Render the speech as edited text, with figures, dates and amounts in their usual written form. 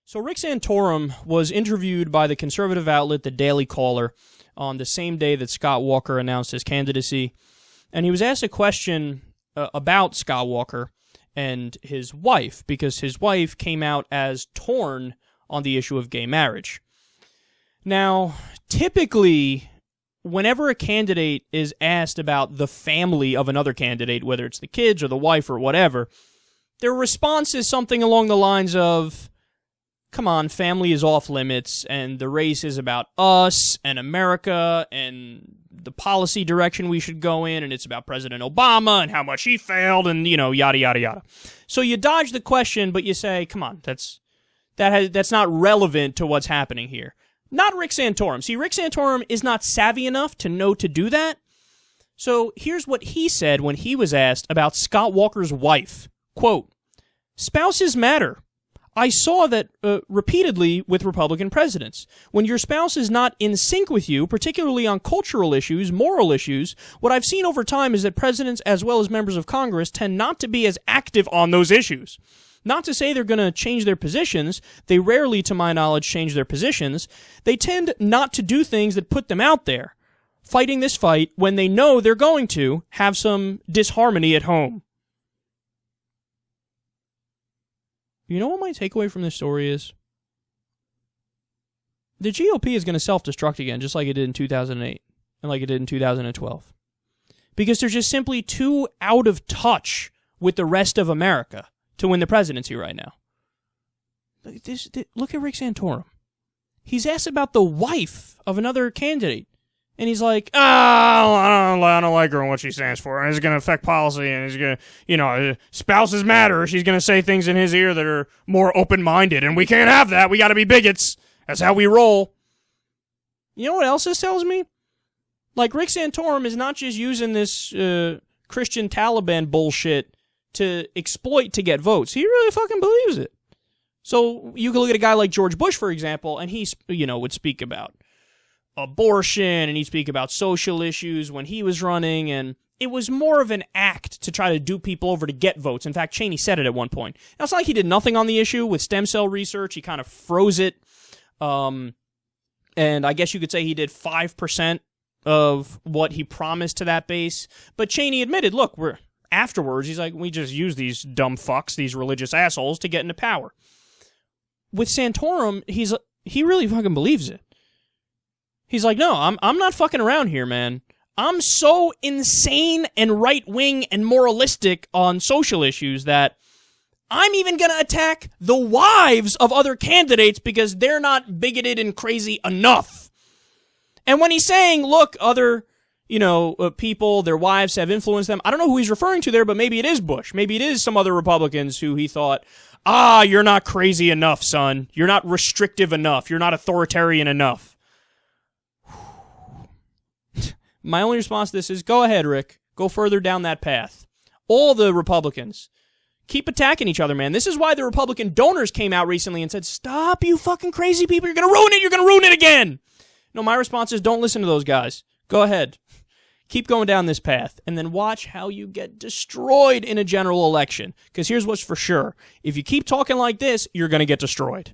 So Rick Santorum was interviewed by the conservative outlet The Daily Caller on the same day that Scott Walker announced his candidacy, and he was asked a question about Scott Walker and his wife, because his wife came out as torn on the issue of gay marriage. Now, typically, whenever a candidate is asked about the family of another candidate, whether it's the kids or the wife or whatever, their response is something along the lines of, come on, family is off limits, and the race is about us and America and the policy direction we should go in, and it's about President Obama and how much he failed, and, yada, yada, yada. So you dodge the question, but you say, come on, that's not relevant to what's happening here. Not Rick Santorum. See, Rick Santorum is not savvy enough to know to do that. So here's what he said when he was asked about Scott Walker's wife. Quote, "Spouses matter. I saw that repeatedly with Republican presidents. When your spouse is not in sync with you, particularly on cultural issues, moral issues, what I've seen over time is that presidents as well as members of Congress tend not to be as active on those issues. Not to say they're going to change their positions. They rarely, to my knowledge, change their positions. They tend not to do things that put them out there, fighting this fight when they know they're going to have some disharmony at home." You know what my takeaway from this story is? The GOP is going to self-destruct again, just like it did in 2008 and like it did in 2012. Because they're just simply too out of touch with the rest of America to win the presidency right now. Look at Rick Santorum. He's asked about the wife of another candidate. And he's like, I don't like her and what she stands for. And it's going to affect policy. And he's going to, spouses matter. She's going to say things in his ear that are more open-minded. And we can't have that. We got to be bigots. That's how we roll. You know what else this tells me? Like, Rick Santorum is not just using this Christian Taliban bullshit to exploit to get votes. He really fucking believes it. So you can look at a guy like George Bush, for example, and he, would speak about abortion, and he'd speak about social issues when he was running, and it was more of an act to try to dupe people over to get votes. In fact, Cheney said it at one point. Now, it's not like he did nothing on the issue with stem cell research. He kind of froze it, and I guess you could say he did 5% of what he promised to that base. But Cheney admitted, look, afterwards, he's like, we just use these dumb fucks, these religious assholes, to get into power. With Santorum, he really fucking believes it. He's like, no, I'm not fucking around here, man. I'm so insane and right-wing and moralistic on social issues that I'm even going to attack the wives of other candidates because they're not bigoted and crazy enough. And when he's saying, look, other, people, their wives have influenced them, I don't know who he's referring to there, but maybe it is Bush. Maybe it is some other Republicans who he thought, you're not crazy enough, son. You're not restrictive enough. You're not authoritarian enough. My only response to this is, go ahead, Rick. Go further down that path. All the Republicans, keep attacking each other, man. This is why the Republican donors came out recently and said, stop, you fucking crazy people. You're going to ruin it. You're going to ruin it again. No, my response is, don't listen to those guys. Go ahead. Keep going down this path, and then watch how you get destroyed in a general election. Because here's what's for sure. If you keep talking like this, you're going to get destroyed.